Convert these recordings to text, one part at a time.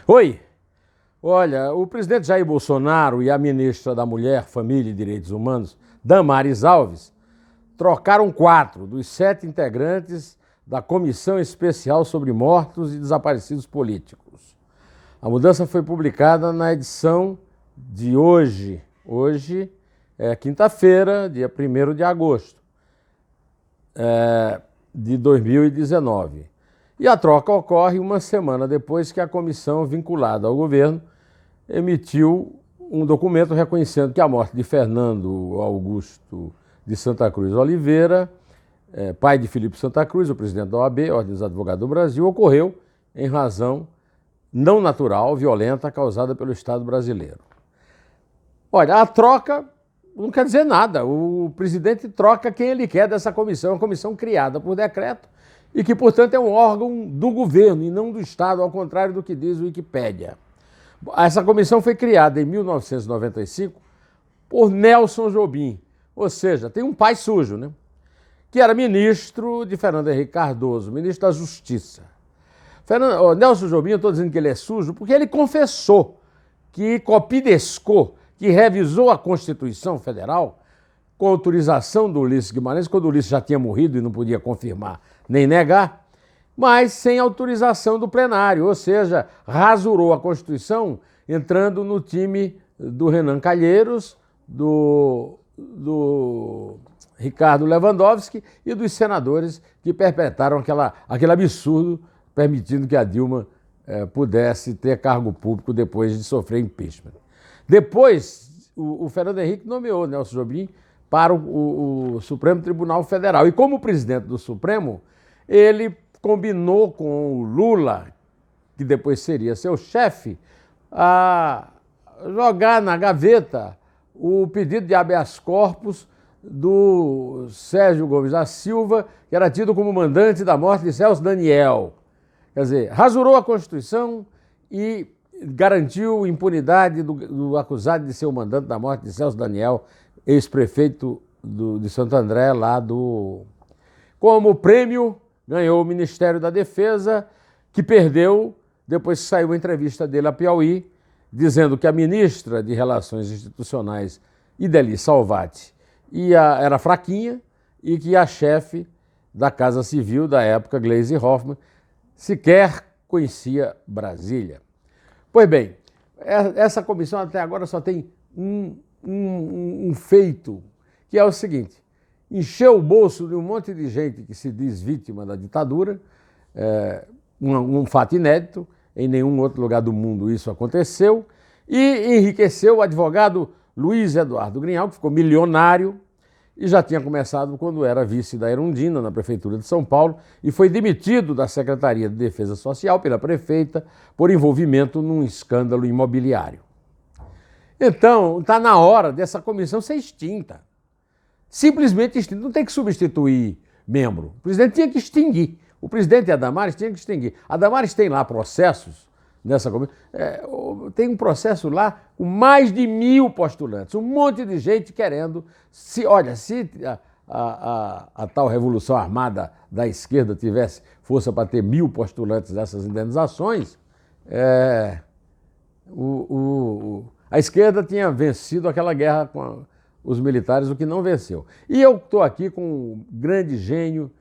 Oi, olha, o presidente Jair Bolsonaro e a ministra da Mulher, Família e Direitos Humanos, Damares Alves, trocaram 4 dos 7 integrantes da Comissão Especial sobre Mortos e Desaparecidos Políticos. A mudança foi publicada na edição de hoje. Hoje é quinta-feira, dia 1º de agosto de 2019. E a troca ocorre uma semana depois que a comissão vinculada ao governo emitiu um documento reconhecendo que a morte de Fernando Augusto de Santa Cruz Oliveira, pai de Filipe Santa Cruz, o presidente da OAB, Ordem dos Advogados do Brasil, ocorreu em razão não natural, violenta, causada pelo Estado brasileiro. Olha, a troca não quer dizer nada. O presidente troca quem ele quer dessa comissão, uma comissão criada por decreto e que, portanto, é um órgão do governo e não do Estado, ao contrário do que diz o Wikipédia. Essa comissão foi criada em 1995 por Nelson Jobim, ou seja, tem um pai sujo, né? Que era ministro de Fernando Henrique Cardoso, ministro da Justiça. Nelson Jobim, eu estou dizendo que ele é sujo porque ele confessou que copidescou, que revisou a Constituição Federal com autorização do Ulisses Guimarães, quando o Ulisses já tinha morrido e não podia confirmar nem negar, mas sem autorização do plenário, ou seja, rasurou a Constituição entrando no time do Renan Calheiros, do Ricardo Lewandowski e dos senadores que perpetraram aquele absurdo permitindo que a Dilma pudesse ter cargo público depois de sofrer impeachment. Depois, o Fernando Henrique nomeou Nelson Jobim para o Supremo Tribunal Federal. E como presidente do Supremo, ele combinou com o Lula, que depois seria seu chefe, a jogar na gaveta o pedido de habeas corpus do Sérgio Gomes da Silva, que era tido como mandante da morte de Celso Daniel. Quer dizer, rasurou a Constituição e garantiu impunidade do acusado de ser o mandante da morte de Celso Daniel, ex-prefeito de Santo André, lá do... Como prêmio, ganhou o Ministério da Defesa, que perdeu depois que saiu uma entrevista dele a Piauí, dizendo que a ministra de Relações Institucionais, Ideli Salvati, era fraquinha e que a chefe da Casa Civil da época, Gleisi Hoffmann, sequer conhecia Brasília. Pois bem, essa comissão até agora só tem um feito, que é o seguinte: encheu o bolso de um monte de gente que se diz vítima da ditadura, um fato inédito, em nenhum outro lugar do mundo isso aconteceu, e enriqueceu o advogado Luiz Eduardo Grinhal, que ficou milionário, e já tinha começado quando era vice da Erundina, na Prefeitura de São Paulo, e foi demitido da Secretaria de Defesa Social pela prefeita por envolvimento num escândalo imobiliário. Então, está na hora dessa comissão ser extinta. Simplesmente extinta, não tem que substituir membro. O presidente tinha que extinguir. O presidente e a Damares tinham que extinguir. A Damares tem lá processos nessa comissão. Tem um processo lá com mais de 1000 postulantes, um monte de gente querendo. Se a tal Revolução Armada da esquerda tivesse força para ter 1000 postulantes dessas indenizações, a esquerda tinha vencido aquela guerra com os militares, o que não venceu. E eu estou aqui com o grande gênio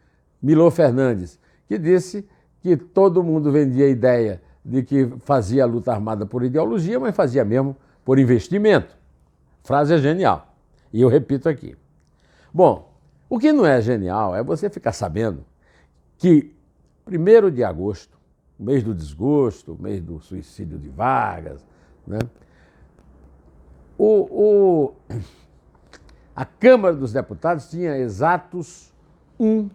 Milor Fernandes, que disse que todo mundo vendia a ideia de que fazia a luta armada por ideologia, mas fazia mesmo por investimento. Frase é genial. E eu repito aqui. Bom, o que não é genial é você ficar sabendo que 1º de agosto, o mês do desgosto, o mês do suicídio de Vargas, né? A Câmara dos Deputados tinha exatos 1,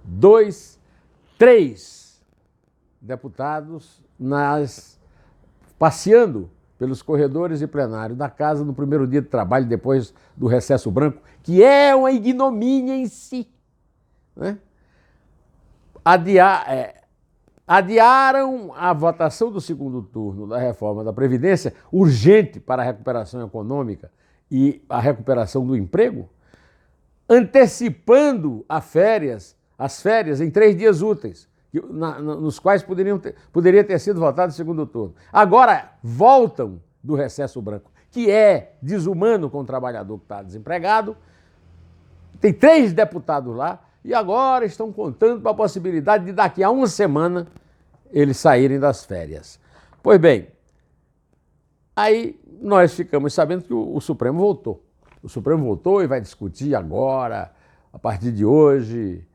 2, 3 deputados passeando pelos corredores e plenários da casa no primeiro dia de trabalho, depois do recesso branco, que é uma ignomínia em si, né? Adiaram a votação do segundo turno da reforma da Previdência, urgente para a recuperação econômica e a recuperação do emprego, antecipando as férias em 3 dias úteis, nos quais poderia ter sido votado em segundo turno. Agora voltam do recesso branco, que é desumano com o trabalhador que está desempregado. Tem 3 deputados lá e agora estão contando com a possibilidade de daqui a uma semana eles saírem das férias. Pois bem, aí nós ficamos sabendo que o Supremo voltou. O Supremo voltou e vai discutir agora, a partir de hoje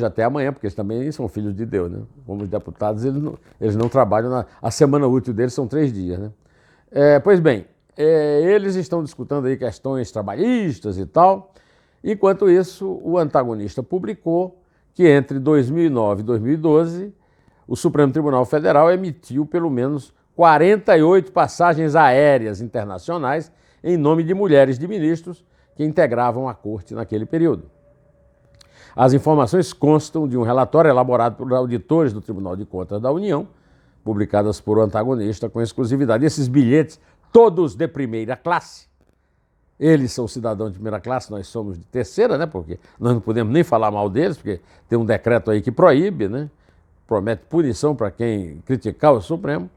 até amanhã, porque eles também são filhos de Deus, né? Como os deputados, eles não trabalham, a semana útil deles são 3 dias, né? Pois bem, eles estão discutindo aí questões trabalhistas e tal. Enquanto isso, o antagonista publicou que entre 2009 e 2012, o Supremo Tribunal Federal emitiu pelo menos 48 passagens aéreas internacionais em nome de mulheres de ministros que integravam a corte naquele período. As informações constam de um relatório elaborado por auditores do Tribunal de Contas da União, publicadas por o antagonista com exclusividade. Esses bilhetes, todos de primeira classe. Eles são cidadãos de primeira classe, nós somos de terceira, né? Porque nós não podemos nem falar mal deles, porque tem um decreto aí que proíbe, né? Promete punição para quem criticar o Supremo.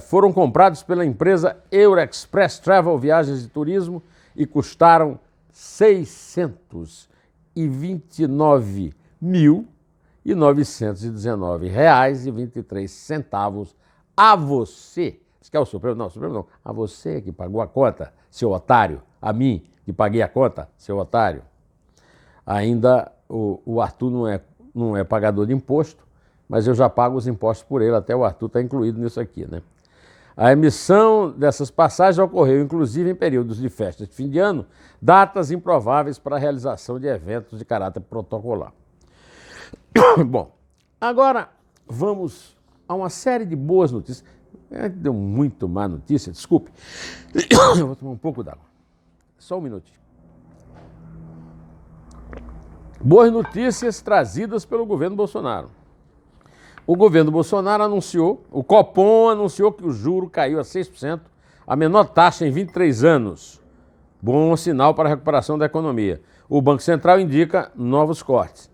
Foram comprados pela empresa Eurexpress Travel Viagens e Turismo e custaram R$ 629.919,23 a você. Você quer o Supremo? Não, o Supremo não. A você que pagou a conta, seu otário. A mim que paguei a conta, seu otário. Ainda o Arthur não é pagador de imposto, mas eu já pago os impostos por ele, até o Arthur está incluído nisso aqui, né? A emissão dessas passagens ocorreu, inclusive, em períodos de festas de fim de ano, datas improváveis para a realização de eventos de caráter protocolar. Bom, agora vamos a uma série de boas notícias. Deu muito má notícia, desculpe. Eu vou tomar um pouco d'água. Só um minutinho. Boas notícias trazidas pelo governo Bolsonaro. O governo Bolsonaro anunciou, o Copom anunciou que o juro caiu a 6%, a menor taxa em 23 anos. Bom sinal para a recuperação da economia. O Banco Central indica novos cortes.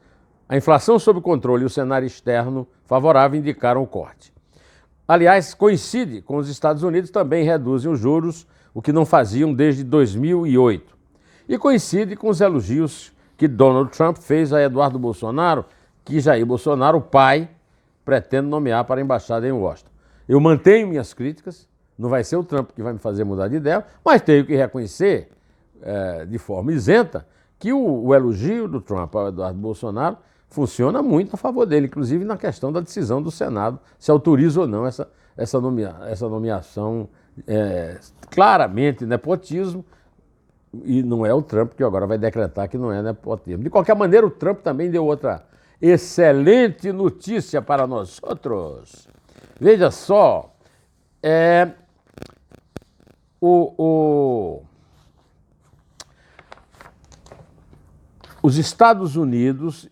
A inflação sob controle e o cenário externo favorável indicaram o corte. Aliás, coincide com os Estados Unidos, também reduzem os juros, o que não faziam desde 2008. E coincide com os elogios que Donald Trump fez a Eduardo Bolsonaro, que Jair Bolsonaro, o pai, pretende nomear para a embaixada em Washington. Eu mantenho minhas críticas, não vai ser o Trump que vai me fazer mudar de ideia, mas tenho que reconhecer, de forma isenta, que o elogio do Trump ao Eduardo Bolsonaro funciona muito a favor dele, inclusive na questão da decisão do Senado, se autoriza ou não essa nomeação, claramente nepotismo, e não é o Trump que agora vai decretar que não é nepotismo. De qualquer maneira, o Trump também deu outra excelente notícia para nós outros. Veja só, os Estados Unidos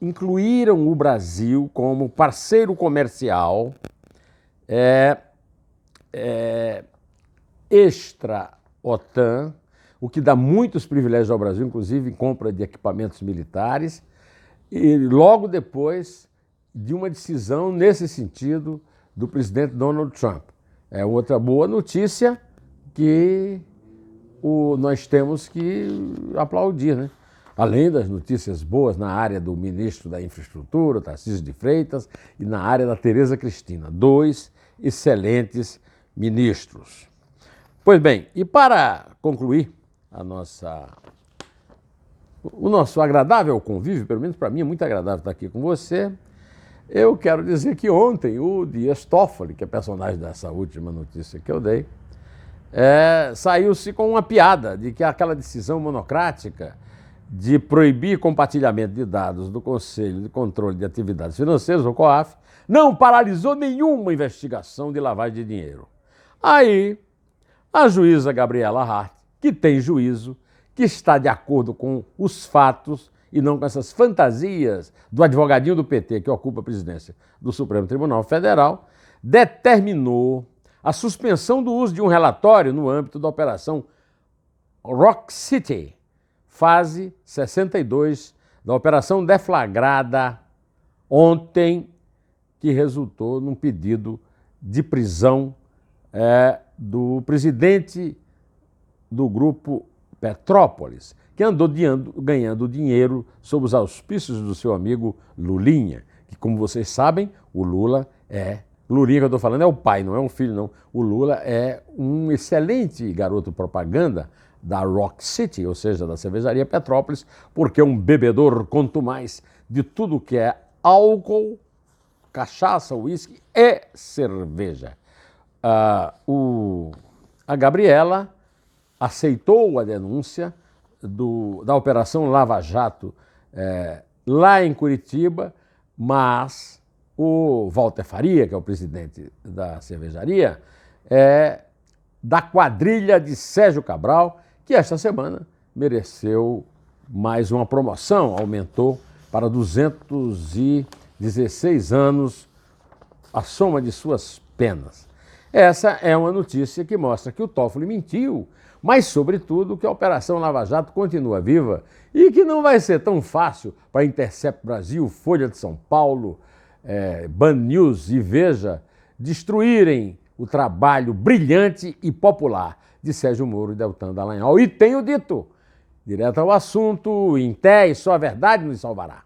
incluíram o Brasil como parceiro comercial extra-OTAN, o que dá muitos privilégios ao Brasil, inclusive em compra de equipamentos militares, e logo depois de uma decisão nesse sentido do presidente Donald Trump. É outra boa notícia que nós temos que aplaudir, né? Além das notícias boas na área do ministro da Infraestrutura, Tarcísio de Freitas, e na área da Tereza Cristina, 2 excelentes ministros. Pois bem, e para concluir o nosso agradável convívio, pelo menos para mim é muito agradável estar aqui com você, eu quero dizer que ontem o Dias Toffoli, que é personagem dessa última notícia que eu dei, saiu-se com uma piada de que aquela decisão monocrática de proibir compartilhamento de dados do Conselho de Controle de Atividades Financeiras, o COAF, não paralisou nenhuma investigação de lavagem de dinheiro. Aí, a juíza Gabriela Hart, que tem juízo, que está de acordo com os fatos e não com essas fantasias do advogadinho do PT que ocupa a presidência do Supremo Tribunal Federal, determinou a suspensão do uso de um relatório no âmbito da operação Rock City, fase 62 da operação deflagrada ontem, que resultou num pedido de prisão do presidente do grupo Petrópolis, que andou ganhando dinheiro sob os auspícios do seu amigo Lulinha, que, como vocês sabem, o Lula Lulinha que eu estou falando é o pai, não é um filho, não. O Lula é um excelente garoto propaganda da Rock City, ou seja, da cervejaria Petrópolis, porque é um bebedor, quanto mais, de tudo que é álcool, cachaça, uísque e cerveja. A Gabriela aceitou a denúncia da Operação Lava Jato lá em Curitiba, mas o Walter Faria, que é o presidente da cervejaria, da quadrilha de Sérgio Cabral, que esta semana mereceu mais uma promoção, aumentou para 216 anos a soma de suas penas. Essa é uma notícia que mostra que o Toffoli mentiu, mas, sobretudo, que a Operação Lava Jato continua viva e que não vai ser tão fácil para a Intercept Brasil, Folha de São Paulo, Band News e Veja destruírem o trabalho brilhante e popular de Sérgio Moro e Deltan Dallagnol. E tenho dito, direto ao assunto, em té e só a verdade nos salvará.